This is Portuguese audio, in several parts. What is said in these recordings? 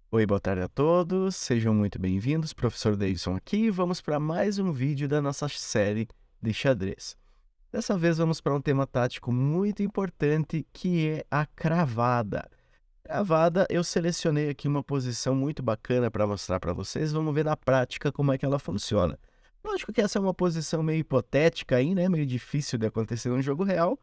Oi, boa tarde a todos, sejam muito bem-vindos, professor Davidson aqui, vamos para mais um vídeo da nossa série de xadrez. Dessa vez vamos para um tema tático muito importante, que é a cravada. Cravada, eu selecionei aqui uma posição muito bacana para mostrar para vocês, vamos ver na prática como é que ela funciona. Lógico que essa é uma posição meio hipotética aí, né, meio difícil de acontecer no jogo real,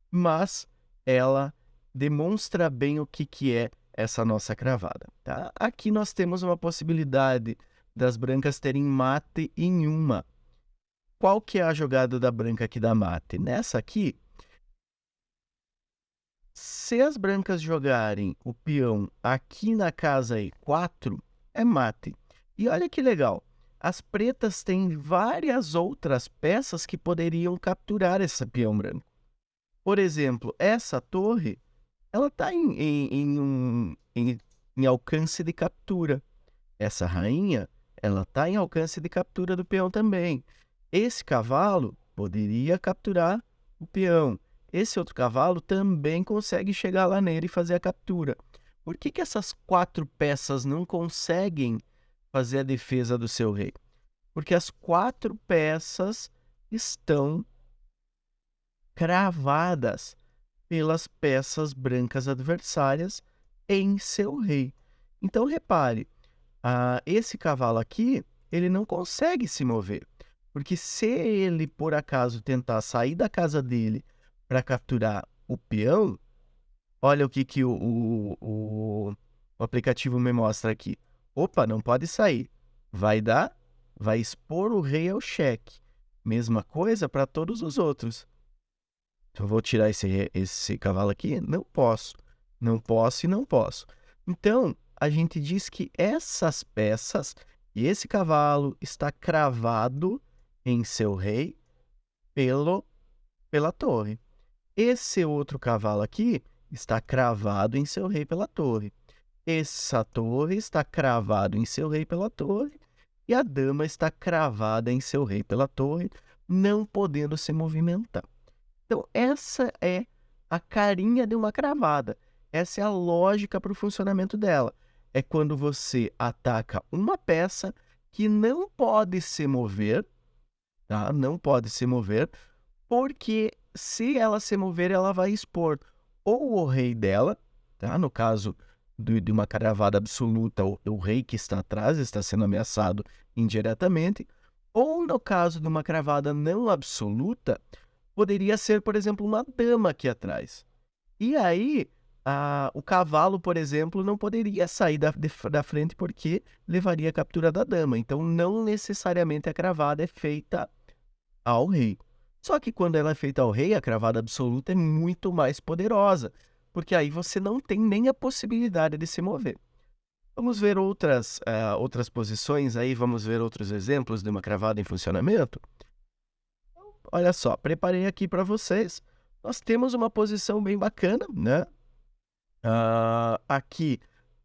mas ela demonstra bem o que é essa nossa cravada, tá? Aqui nós temos uma possibilidade das brancas terem mate em uma. Qual que é a jogada da branca que dá mate? Nessa aqui, se as brancas jogarem o peão aqui na casa E4, é mate. E olha que legal, as pretas têm várias outras peças que poderiam capturar esse peão branco. Por exemplo, essa torre ela está em alcance de captura. Essa rainha, ela está em alcance de captura do peão também. Esse cavalo poderia capturar o peão. Esse outro cavalo também consegue chegar lá nele e fazer a captura. Por que essas 4 peças não conseguem fazer a defesa do seu rei? Porque as 4 peças estão cravadas pelas peças brancas adversárias em seu rei. Então, repare, esse cavalo aqui, ele não consegue se mover, porque se ele, por acaso, tentar sair da casa dele para capturar o peão, olha o que o aplicativo me mostra aqui. Opa, não pode sair. Vai expor o rei ao cheque. Mesma coisa para todos os outros. Então, eu vou tirar esse cavalo aqui? Não posso. Não posso e não posso. Então, a gente diz que essas peças e esse cavalo está cravado em seu rei pela torre. Esse outro cavalo aqui está cravado em seu rei pela torre. Essa torre está cravado em seu rei pela torre. E a dama está cravada em seu rei pela torre, não podendo se movimentar. Então, essa é a carinha de uma cravada. Essa é a lógica para o funcionamento dela. É quando você ataca uma peça que não pode se mover, tá? Não pode se mover, porque se ela se mover, ela vai expor ou o rei dela, tá? No caso de uma cravada absoluta, o rei que está atrás está sendo ameaçado indiretamente, ou no caso de uma cravada não absoluta, poderia ser, por exemplo, uma dama aqui atrás. E aí, o cavalo, por exemplo, não poderia sair da frente porque levaria a captura da dama. Então, não necessariamente a cravada é feita ao rei. Só que quando ela é feita ao rei, a cravada absoluta é muito mais poderosa, porque aí você não tem nem a possibilidade de se mover. Vamos ver outras posições aí, vamos ver outros exemplos de uma cravada em funcionamento? Olha só, preparei aqui para vocês. Nós temos uma posição bem bacana, né? Aqui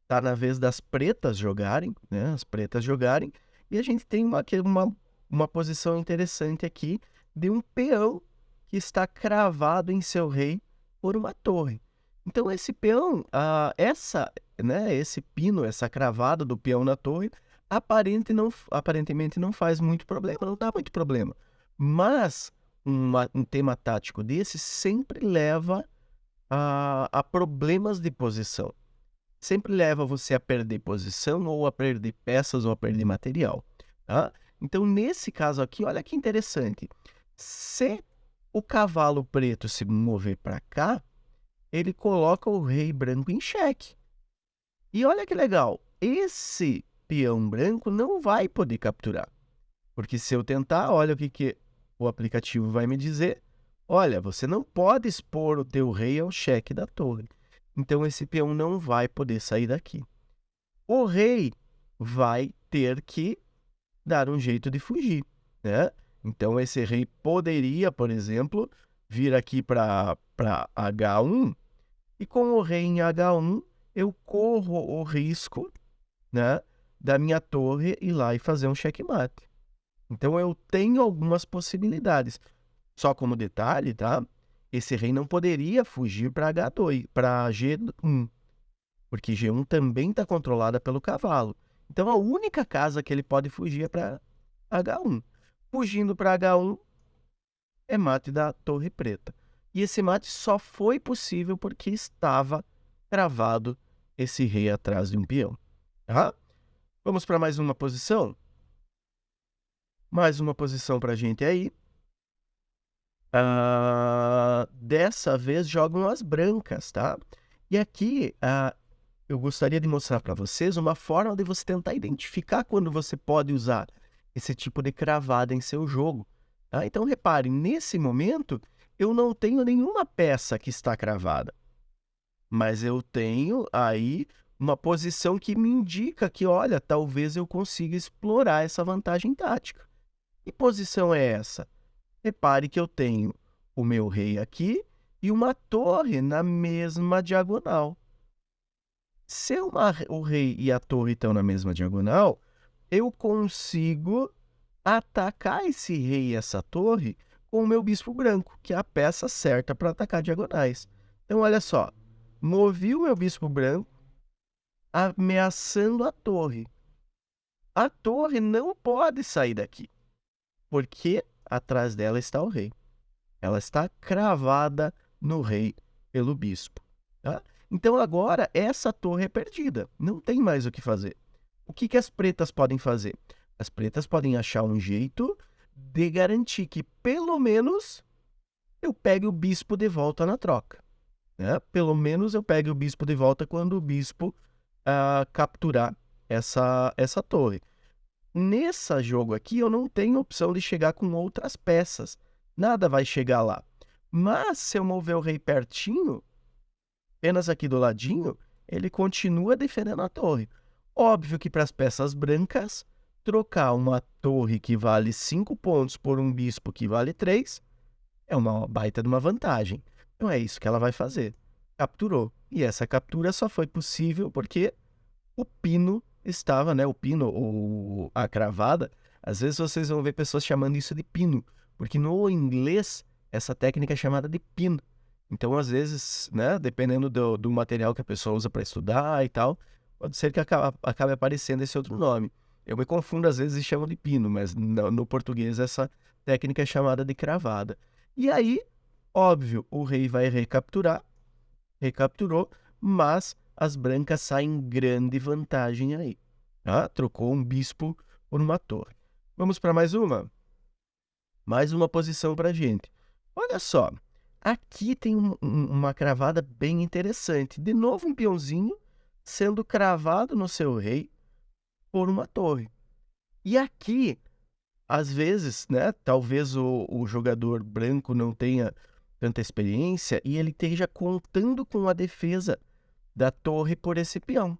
tá na vez das pretas jogarem, né? As pretas jogarem. E a gente tem uma posição interessante aqui de um peão que está cravado em seu rei por uma torre. Então, esse peão, esse pino, essa cravada do peão na torre, aparentemente não faz muito problema, não dá muito problema. Mas um tema tático desse sempre leva a problemas de posição. Sempre leva você a perder posição, ou a perder peças, ou a perder material, tá? Então, nesse caso aqui, olha que interessante. Se o cavalo preto se mover para cá, ele coloca o rei branco em xeque. E olha que legal, esse peão branco não vai poder capturar. Porque se eu tentar, olha o que o aplicativo vai me dizer. Olha, você não pode expor o teu rei ao cheque da torre. Então, esse peão não vai poder sair daqui. O rei vai ter que dar um jeito de fugir, né? Então, esse rei poderia, por exemplo, vir aqui para H1, e com o rei em H1, eu corro o risco, né, da minha torre ir lá e fazer um checkmate. Então, eu tenho algumas possibilidades. Só como detalhe, tá? Esse rei não poderia fugir para H2, para G1. porque G1 também está controlada pelo cavalo. Então, a única casa que ele pode fugir é para H1. Fugindo para H1, é mate da torre preta. E esse mate só foi possível porque estava cravado esse rei atrás de um peão. Tá? Vamos para mais uma posição? Mais uma posição para a gente aí. Dessa vez jogam as brancas, tá? E aqui eu gostaria de mostrar para vocês uma forma de você tentar identificar quando você pode usar esse tipo de cravada em seu jogo. Tá? Então, repare, nesse momento, eu não tenho nenhuma peça que está cravada, mas eu tenho aí uma posição que me indica que, olha, talvez eu consiga explorar essa vantagem tática. Que posição é essa? Repare que eu tenho o meu rei aqui e uma torre na mesma diagonal. Se o rei e a torre estão na mesma diagonal, eu consigo atacar esse rei e essa torre com o meu bispo branco, que é a peça certa para atacar diagonais. Então, olha só, movi o meu bispo branco ameaçando a torre. A torre não pode sair daqui, porque atrás dela está o rei. Ela está cravada no rei pelo bispo. Tá? Então, agora, essa torre é perdida. Não tem mais o que fazer. O que as pretas podem fazer? As pretas podem achar um jeito de garantir que, pelo menos, eu pegue o bispo de volta na troca. Né? Pelo menos eu pegue o bispo de volta quando o bispo capturar essa torre. Nesse jogo aqui, eu não tenho opção de chegar com outras peças. Nada vai chegar lá. Mas, se eu mover o rei pertinho, apenas aqui do ladinho, ele continua defendendo a torre. Óbvio que para as peças brancas, trocar uma torre que vale 5 pontos por um bispo que vale 3 é uma baita de uma vantagem. Então é isso que ela vai fazer. Capturou. E essa captura só foi possível porque o pino estava, né? O pino, ou a cravada, às vezes vocês vão ver pessoas chamando isso de pino, porque no inglês essa técnica é chamada de pin. Então, às vezes, né, dependendo do material que a pessoa usa para estudar e tal, pode ser que acabe aparecendo esse outro nome. Eu me confundo às vezes e chamo de pino, mas no português essa técnica é chamada de cravada. E aí, óbvio, o rei vai recapturou, mas as brancas saem em grande vantagem aí. Tá? Trocou um bispo por uma torre. Vamos para mais uma? Mais uma posição para a gente. Olha só, aqui tem uma cravada bem interessante. De novo um peãozinho sendo cravado no seu rei por uma torre. E aqui, às vezes, né, talvez o jogador branco não tenha tanta experiência e ele esteja contando com a defesa da torre por esse peão.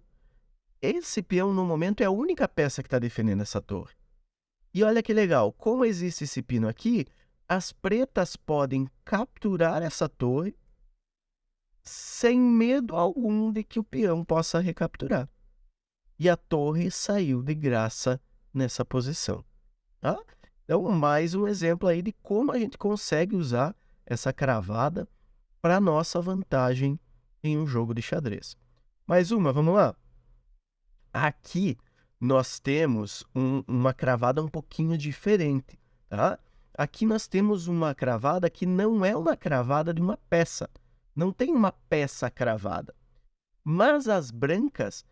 Esse peão, no momento, é a única peça que está defendendo essa torre. E olha que legal, como existe esse pino aqui, as pretas podem capturar essa torre sem medo algum de que o peão possa recapturar. E a torre saiu de graça nessa posição. Tá? Então, mais um exemplo aí de como a gente consegue usar essa cravada para nossa vantagem em um jogo de xadrez. Mais uma, vamos lá? Aqui nós temos uma cravada um pouquinho diferente, tá? Aqui nós temos uma cravada que não é uma cravada de uma peça. Não tem uma peça cravada. Mas as brancas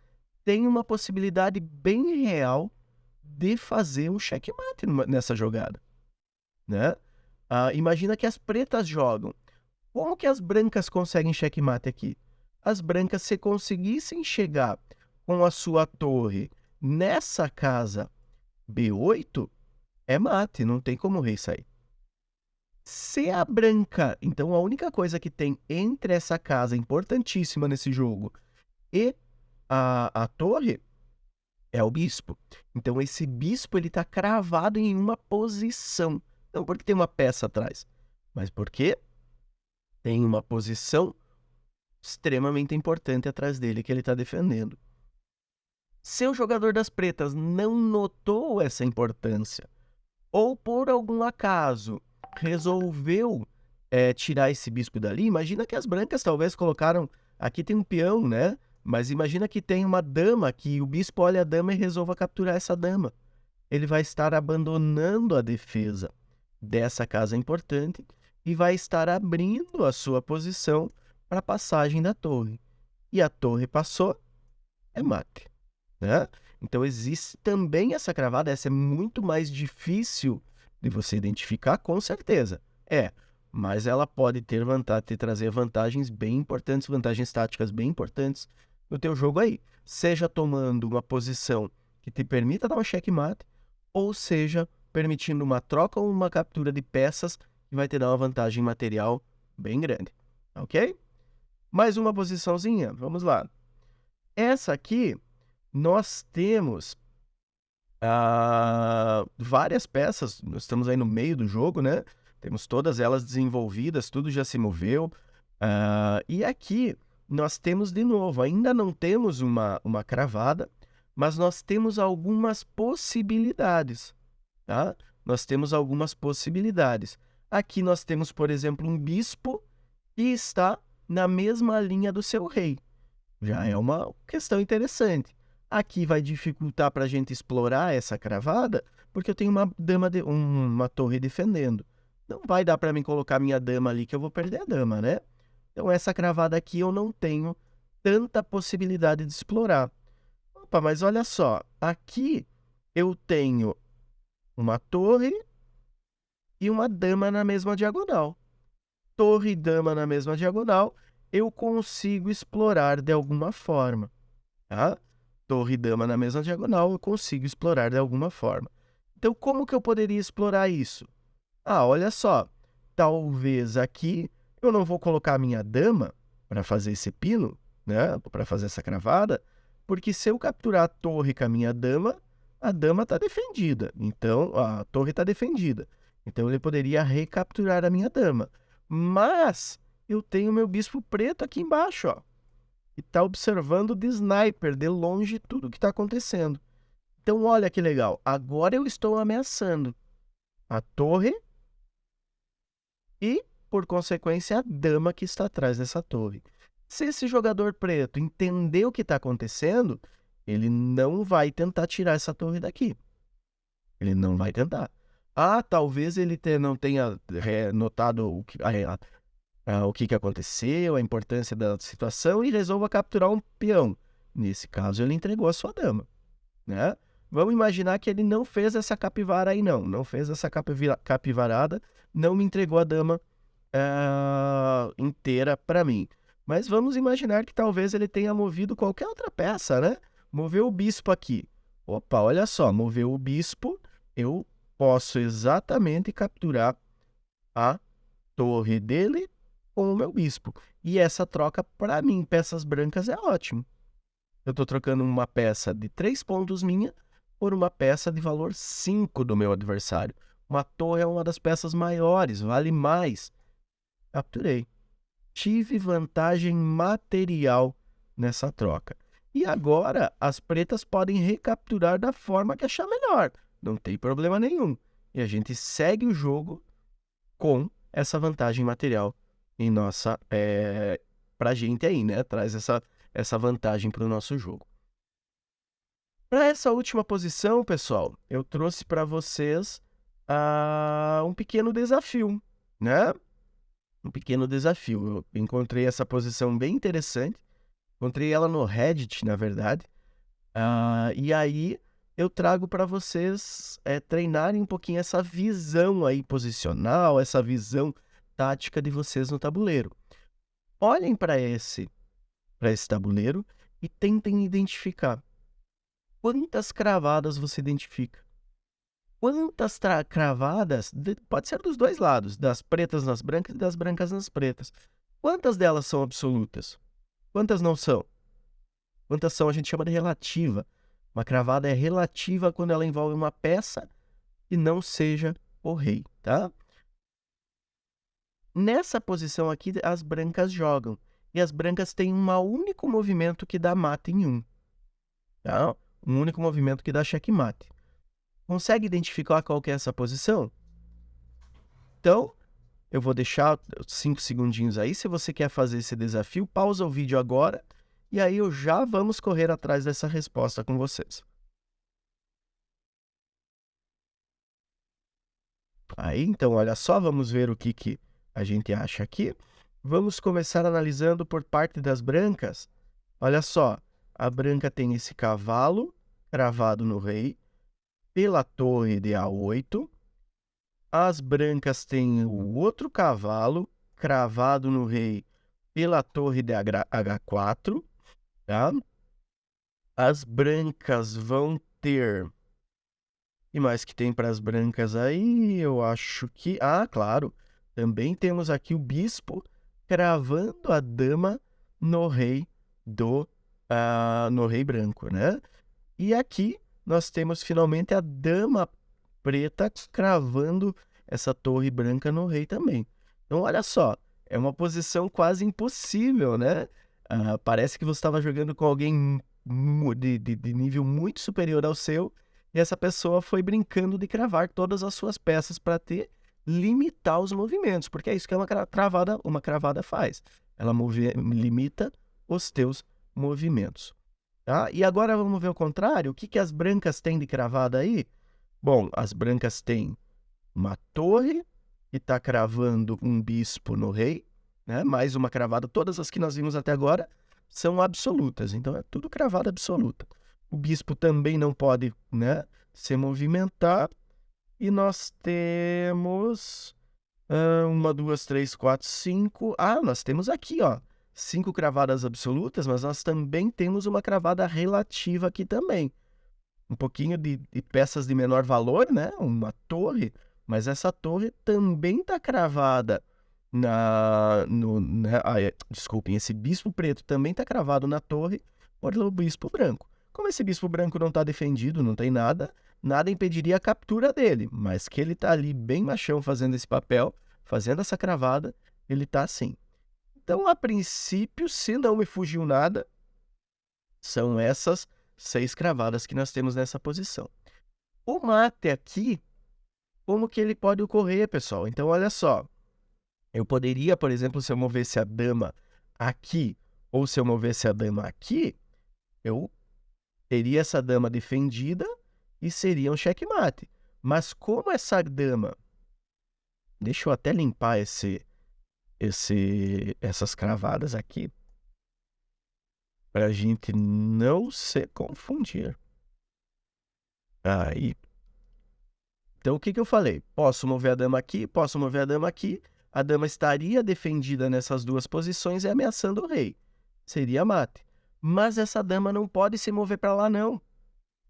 têm uma possibilidade bem real de fazer um checkmate nessa jogada, né? Imagina que as pretas jogam. Como que as brancas conseguem checkmate aqui? As brancas, se conseguissem chegar com a sua torre nessa casa B8, é mate, não tem como o rei sair. Se a branca, então a única coisa que tem entre essa casa importantíssima nesse jogo e a torre é o bispo. Então esse bispo ele está cravado em uma posição, não porque tem uma peça atrás, mas porque tem uma posição extremamente importante atrás dele que ele está defendendo. Se o jogador das pretas não notou essa importância, ou por algum acaso resolveu tirar esse bispo dali, imagina que as brancas talvez colocaram, aqui tem um peão, né? Mas imagina que tem uma dama, que o bispo olha a dama e resolva capturar essa dama. Ele vai estar abandonando a defesa dessa casa importante e vai estar abrindo a sua posição para a passagem da torre. E a torre passou, é mate, né? Então existe também essa cravada, essa é muito mais difícil de você identificar, com certeza. Mas ela pode trazer vantagens bem importantes, vantagens táticas bem importantes no teu jogo aí. Seja tomando uma posição que te permita dar um checkmate, ou seja, permitindo uma troca ou uma captura de peças que vai te dar uma vantagem material bem grande, ok? Mais uma posiçãozinha, vamos lá. Essa aqui, nós temos várias peças, nós estamos aí no meio do jogo, né? Temos todas elas desenvolvidas, tudo já se moveu. E aqui nós temos de novo, ainda não temos uma cravada, mas nós temos algumas possibilidades, tá? Nós temos algumas possibilidades. Aqui nós temos, por exemplo, um bispo que está na mesma linha do seu rei. Já é uma questão interessante. Aqui vai dificultar para a gente explorar essa cravada, porque eu tenho uma torre defendendo. Não vai dar para mim colocar minha dama ali, que eu vou perder a dama, né? Então, essa cravada aqui eu não tenho tanta possibilidade de explorar. Opa, mas olha só, aqui eu tenho uma torre e uma dama na mesma diagonal. Torre e dama na mesma diagonal, eu consigo explorar de alguma forma, tá? Torre e dama na mesma diagonal, eu consigo explorar de alguma forma. Então, como que eu poderia explorar isso? Olha só, talvez aqui eu não vou colocar a minha dama para fazer esse pino, né? Para fazer essa cravada, porque se eu capturar a torre com a minha dama, a dama está defendida. Então, a torre está defendida. Então, ele poderia recapturar a minha dama. Mas eu tenho meu bispo preto aqui embaixo, ó, e está observando de sniper, de longe, tudo o que está acontecendo. Então, olha que legal. Agora eu estou ameaçando a torre e, por consequência, a dama que está atrás dessa torre. Se esse jogador preto entender o que está acontecendo, ele não vai tentar tirar essa torre daqui. Ele não vai tentar. Talvez ele não tenha notado o que aconteceu, a importância da situação e resolva capturar um peão. Nesse caso, ele entregou a sua dama, né? Vamos imaginar que ele não fez essa capivara aí, não fez essa capivarada, não me entregou a dama inteira para mim. Mas vamos imaginar que talvez ele tenha movido qualquer outra peça, né? Moveu o bispo aqui. Opa, olha só, moveu o bispo, eu posso exatamente capturar a torre dele com o meu bispo. E essa troca, para mim, peças brancas, é ótimo. Eu estou trocando uma peça de 3 pontos minha por uma peça de valor 5 do meu adversário. Uma torre é uma das peças maiores, vale mais. Capturei. Tive vantagem material nessa troca. E agora, as pretas podem recapturar da forma que achar melhor. Não tem problema nenhum. E a gente segue o jogo com essa vantagem material em nossa, pra gente aí, né? Traz essa vantagem para o nosso jogo. Para essa última posição, pessoal, eu trouxe para vocês um pequeno desafio, né? Um pequeno desafio. Eu encontrei essa posição bem interessante. Encontrei ela no Reddit, na verdade. E aí eu trago para vocês treinarem um pouquinho essa visão aí posicional, essa visão tática de vocês no tabuleiro. Olhem para esse tabuleiro e tentem identificar quantas cravadas você identifica. Quantas cravadas, pode ser dos dois lados, das pretas nas brancas e das brancas nas pretas. Quantas delas são absolutas? Quantas não são? Quantas são, a gente chama de relativa. Uma cravada é relativa quando ela envolve uma peça e não seja o rei, tá? Nessa posição aqui, as brancas jogam. E as brancas têm um único movimento que dá mate em 1. Tá? Um único movimento que dá checkmate. Consegue identificar qual que é essa posição? Então, eu vou deixar 5 segundinhos aí. Se você quer fazer esse desafio, pausa o vídeo agora e aí eu já vamos correr atrás dessa resposta com vocês. Aí, então, olha só, vamos ver o que a gente acha aqui. Vamos começar analisando por parte das brancas. Olha só, a branca tem esse cavalo cravado no rei pela torre de A8. As brancas têm o outro cavalo cravado no rei pela torre de H4, tá? As brancas vão ter... E mais que tem para as brancas aí, eu acho que... Ah, claro, também temos aqui o bispo cravando a dama no rei no rei branco, né? E aqui nós temos finalmente a dama preta cravando essa torre branca no rei também. Então, olha só, é uma posição quase impossível, né? Parece que você estava jogando com alguém de nível muito superior ao seu, e essa pessoa foi brincando de cravar todas as suas peças para limitar os movimentos, porque é isso que uma cravada faz. Ela limita os teus movimentos. Tá? E agora vamos ver o contrário. O que as brancas têm de cravada aí? Bom, as brancas têm uma torre que está cravando um bispo no rei, né? Mais uma cravada. Todas as que nós vimos até agora são absolutas, então é tudo cravada absoluta. O bispo também não pode, né, se movimentar. E nós temos 1, 2, 3, 4, 5. Nós temos aqui, ó, 5 cravadas absolutas, mas nós também temos uma cravada relativa aqui também. Um pouquinho de peças de menor valor, né? Uma torre, mas essa torre também está cravada desculpem, esse bispo preto também está cravado na torre pelo bispo branco. Como esse bispo branco não está defendido, não tem nada, nada impediria a captura dele, mas que ele está ali bem machão fazendo esse papel, fazendo essa cravada, ele está assim. Então, a princípio, se não me fugiu nada, são essas 6 cravadas que nós temos nessa posição. O mate aqui, como que ele pode ocorrer, pessoal? Então, olha só. Eu poderia, por exemplo, se eu movesse a dama aqui, ou se eu movesse a dama aqui, eu teria essa dama defendida e seria um checkmate. Mas como essa dama... Deixa eu até limpar essas cravadas aqui, para a gente não se confundir. Aí. Então, o que eu falei? Posso mover a dama aqui, posso mover a dama aqui. A dama estaria defendida nessas duas posições e ameaçando o rei. Seria mate. Mas essa dama não pode se mover para lá, não.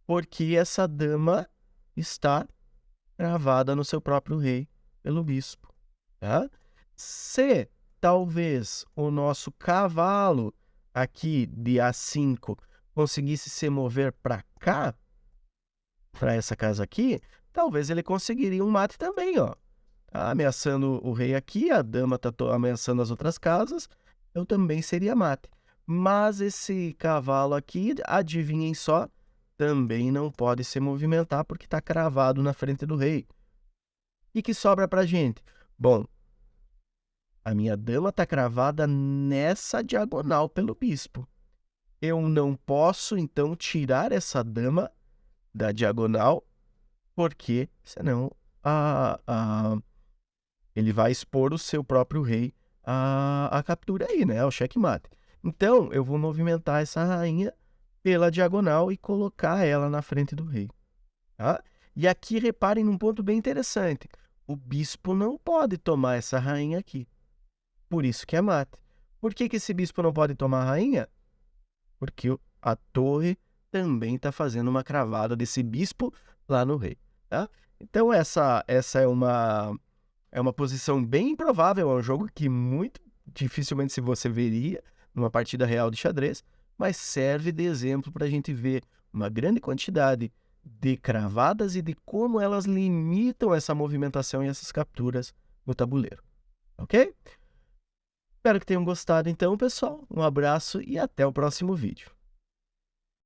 Porque essa dama está cravada no seu próprio rei pelo bispo. Tá? Se talvez o nosso cavalo aqui de A5 conseguisse se mover para cá, para essa casa aqui, talvez ele conseguiria um mate também, ó. Tá ameaçando o rei aqui, a dama está ameaçando as outras casas, eu também seria mate. Mas esse cavalo aqui, adivinhem só, também não pode se movimentar porque está cravado na frente do rei. E que sobra para a gente? Bom, a minha dama está cravada nessa diagonal pelo bispo. Eu não posso, então, tirar essa dama da diagonal, porque senão ele vai expor o seu próprio rei à captura aí, né? Ao checkmate. Então, eu vou movimentar essa rainha pela diagonal e colocar ela na frente do rei. Tá? E aqui, reparem num ponto bem interessante. O bispo não pode tomar essa rainha aqui. Por isso que é mate. Por que esse bispo não pode tomar a rainha? Porque a torre também está fazendo uma cravada desse bispo lá no rei. Tá? Então, essa é uma posição bem improvável, é um jogo que muito dificilmente você veria numa partida real de xadrez, mas serve de exemplo para a gente ver uma grande quantidade de cravadas e de como elas limitam essa movimentação e essas capturas no tabuleiro. Ok? Espero que tenham gostado então, pessoal. Um abraço e até o próximo vídeo.